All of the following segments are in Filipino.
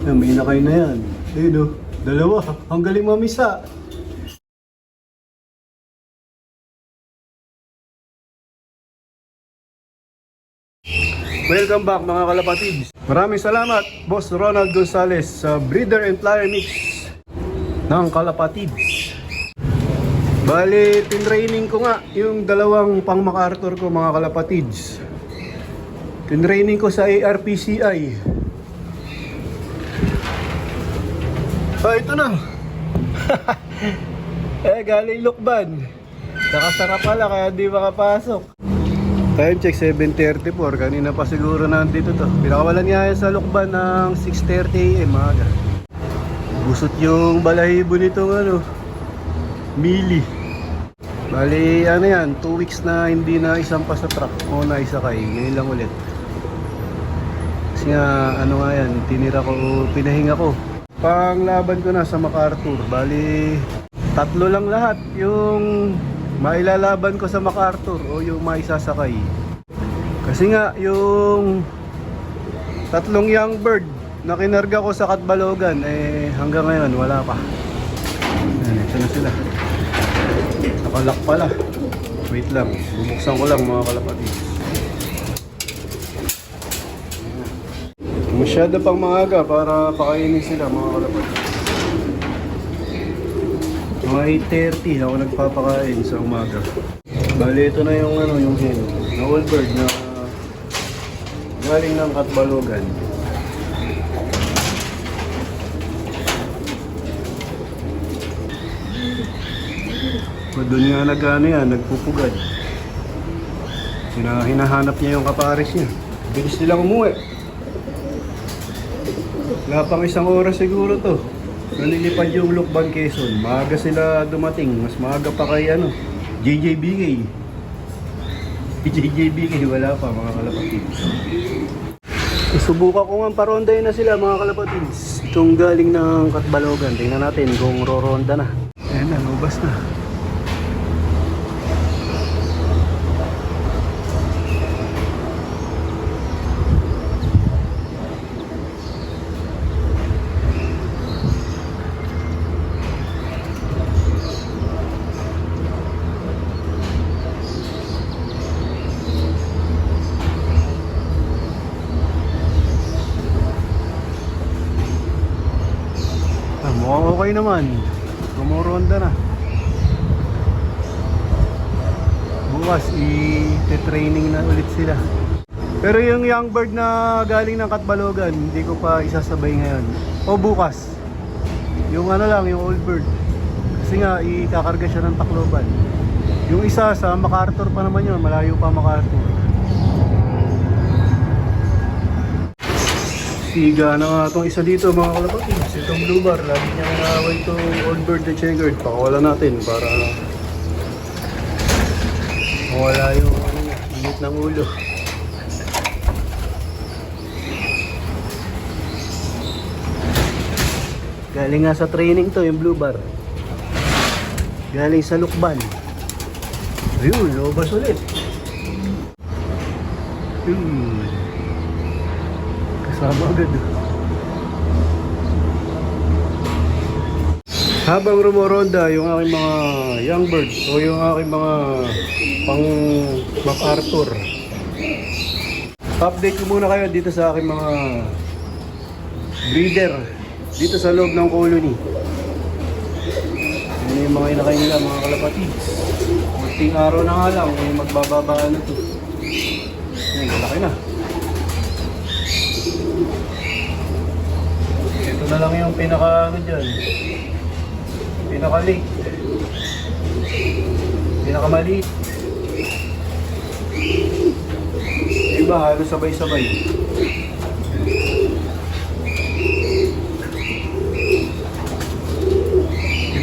Yan, may inakay na yan. Ayun o, dalawa. Ang galing mamisa. Welcome back mga kalapatids. Maraming salamat Boss Ronald Gonzales sa breeder and flyer mix ng kalapatids. Bali, tinraining ko nga yung dalawang pang MacArthur ko mga kalapatids. Tinraining ko sa ARPCI. Ito na. Galing Lukban. Nakasara pala kaya di makapasok. Time check 7:34. Kanina pa siguro nandito to. Pinakawalan niya yan sa Lukban ng 6:30 AM maaga. Busot yung balahibo nitong mili. Bali ano yan, 2 weeks na hindi na isampa sa truck o na isakay. Ngayon lang ulit. Kasi nga ano nga yan, tinira ko, pinahinga ko. Panglaban ko na sa MacArthur. Bali 3 lang lahat yung mailalaban ko sa MacArthur o yung maisasakay. Kasi nga yung 3 young bird na kinarga ko sa Katbalogan hanggang ngayon wala pa. Ayan, ito na sila. Nakalak pala. Wait lang, bubuksan ko lang mga kalapatids. Masyado pang maaga para pakainin sila mga kalapatids. Mga 8:30 ako nagpapakain sa umaga. Bali ito na yung yung hen na old bird na galing ng Katbalogan. Doon nga nagpupugad. Hinahanap niya yung kapares niya. Bilis nilang umuwi. Wala pang 1 oras siguro to. Nalilipad yung Lukban, Quezon. Maaga sila dumating. Mas maaga pa kay JJBK. JJBK wala pa mga kalapatids. Subukan ko nga parondahin na sila mga kalapatids. Itong galing ng Katbalogan. Tingnan natin kung roronda na. Ayan na, lubas na. Mukhang okay naman. Kumuronda na. Bukas i-training na ulit sila. Pero yung young bird na galing ng Katbalogan hindi ko pa isasabay ngayon. O bukas. Yung lang, yung old bird. Kasi nga ikakarga siya ng Tacloban. Yung isa sa MacArthur pa naman yun. Malayo pa MacArthur. Siga na nga itong isa dito mga kalapatids. Itong blue bar, lagi niya inaaway itong old bird na checkered. Pakawala natin para mawala yung init ng ulo. Galing nga sa training to yung blue bar. Galing sa Lukban. Ayun, lobas ulit. Kasama agad. Habang rumoronda yung aking mga young birds o yung aking mga pang MacArthur, update ko muna kayo dito sa aking mga breeder dito sa loob ng colony. Ano yung mga inakay nila mga kalapatids. Munting araw na nga lang magbababaan na ito. Ayan, malaki na. Ito na lang yung pinaka dyan, pinaka-late, pinaka-maliit. Iba halos sabay-sabay.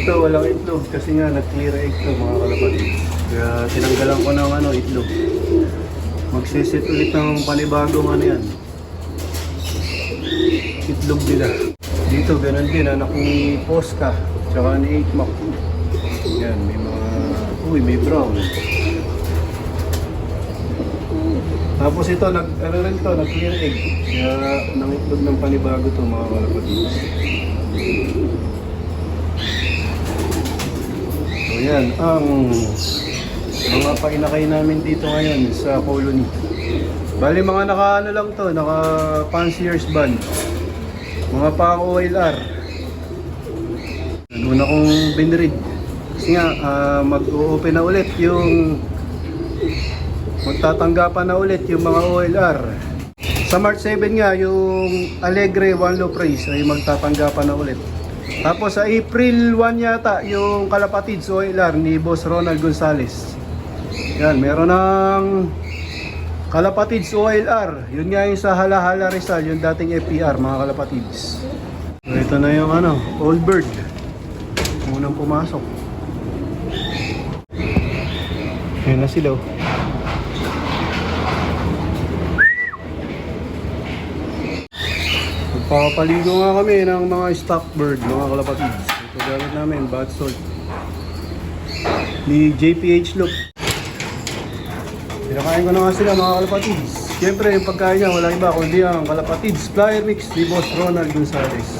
Ito walang itlog kasi nga nag-clear egg to mga kalapatids. Kaya tinanggalan ko ng itlog. Magsisit ulit ng panibagong yan itlog nila. Dito ganun din anak ni Posca tsaka ni 8 Mac. Yan may mga may brown. Tapos ito, nag-clear egg. Kaya nangitlog ng panibago to mga kalapatids. So yan, ang mga painakay namin dito ngayon sa colony. Bali mga naka ano lang to, naka fancier's band. Mga pang OLR. Una kong binread. Kasi nga, mag-open na ulit yung magtatanggapan na ulit yung mga OLR. Sa March 7 nga, yung Alegre One Low Price ay magtatanggapan na ulit. Tapos sa April 1 yata, yung Kalapatids OLR ni Boss Ronald Gonzales. Yan, meron ng Kalapatids OLR. Yun nga yung sa Hala-Hala Rizal, yung dating FPR, mga Kalapatids. So ito na yung Old Bird. Unang pumasok. Ayan na sila. Magpapaligo nga kami ng mga stock bird, mga Kalapatids. Ito gamit namin, bath salt. Ni JPH Loop. Pinakain ko na nga sila mga Kalapatids. Siyempre yung pagkain niya wala iba kundi ang Kalapatids Flyer Mix ni Boss Ronald Gonzales.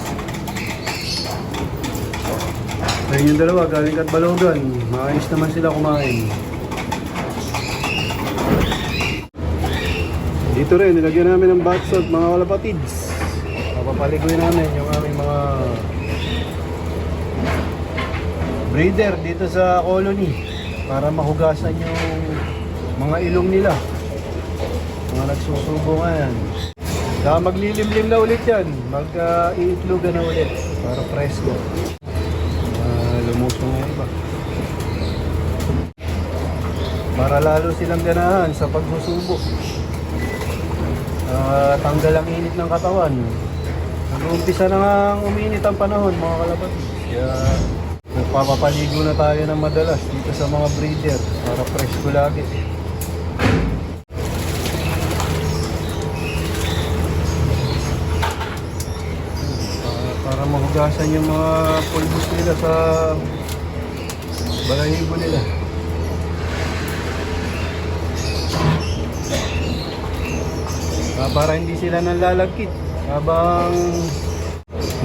Ayun yung dalawa galing Katbalogan. Maayos naman sila kumain. Dito rin nilagyan namin ng bath salt mga Kalapatids. Papapaliguin namin yung aming mga breeder dito sa colony para mahugasan yung mga ilong nila, mga nagsusubo nga yan. Saka maglilimlim na ulit yan, mag-iitlogan na ulit para presko. Lumusong nga iba para lalo silang ganahan sa pagsusubo. Tanggal ang init ng katawan. Nag-uumpisa na nga uminit ang panahon mga Kalapatids. Kaya magpapapaligo na tayo ng madalas dito sa mga breeder para presko lagi. Para mahugasan yung mga pulbos nila sa balahibo nila. Para hindi sila nanlalagkit habang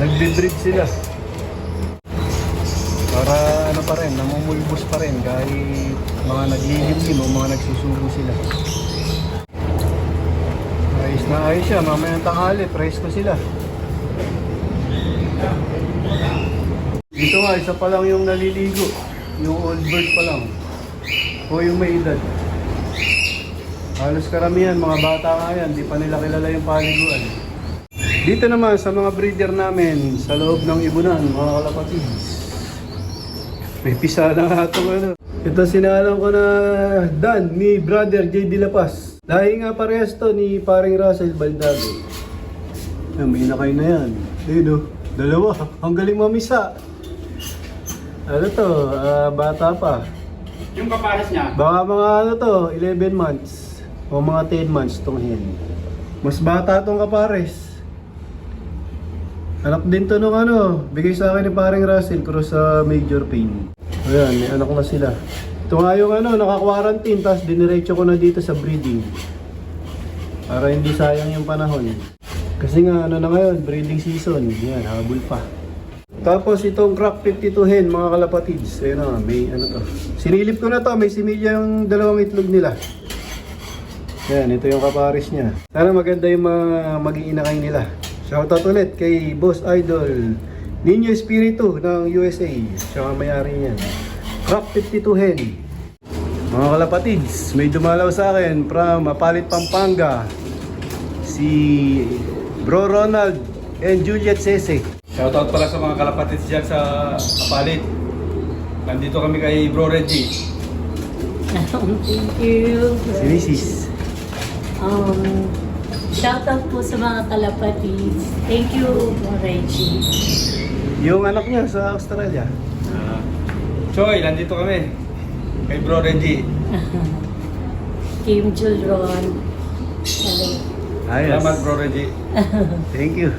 nagbe-breed sila. Para ano pa rin, namumulbos pa rin kahit mga naglilimlim o mga nagsusubo sila. Ayos na ayos siya, mamayang tanghali, presko sila. Dito nga, isa pa lang yung naliligo. Yung old bird pa lang. O yung may edad. Halos karamihan, mga bata nga yan, di pa nila kilala yung paliguan. Dito naman sa mga breeder namin, sa loob ng ibunan, mga Kalapatids. May pisa na nga itong Ito sinalang ko na Dan ni Brother J. De La Paz. Dahil nga parehas to ni paring Russell Baldago. May inakay na yan. Ayun dalawa. Ang galing mamisa. Ano to? Bata pa. Yung kapares niya? Baka mga 11 months. O mga 10 months tong hen. Mas bata tong kapares. Anak din to nung bigay sa akin ni paring Russell Cross sa Major Pain. Ayan, may anak na sila. Ito nga yung naka-quarantine, tapos diniretso ko na dito sa breeding. Para hindi sayang yung panahon. Kasi nga na ngayon, breeding season. Yan, habol pa. Tapos itong Crack 52 hen, mga Kalapatids. Ayun na, may to. Sinilip ko na to, may similya yung dalawang itlog nila. Yan, ito yung kapares niya. Sana maganda yung mga mag-iinakay nila. Shoutout ulit kay Boss Idol Ninyo Espiritu ng USA. Siya ang may-ari niyan. Crack 52 hen. Mga Kalapatids, may dumalaw sa akin from Mapalit, Pampanga. Si Bro Ronald and Juliet Sese. Shoutout pala sa mga Kalapatids dyan sa Mapalit. Nandito kami kay Bro Reggie. Thank you. Si Mrs. Shoutout po sa mga Kalapatids. Thank you, Reggie. Yung anak niya sa Australia. Choy, nandito kami kay Bro Reggie. Kim Julron. Hello. Ayos. Salamat Bro Reggie. Thank you.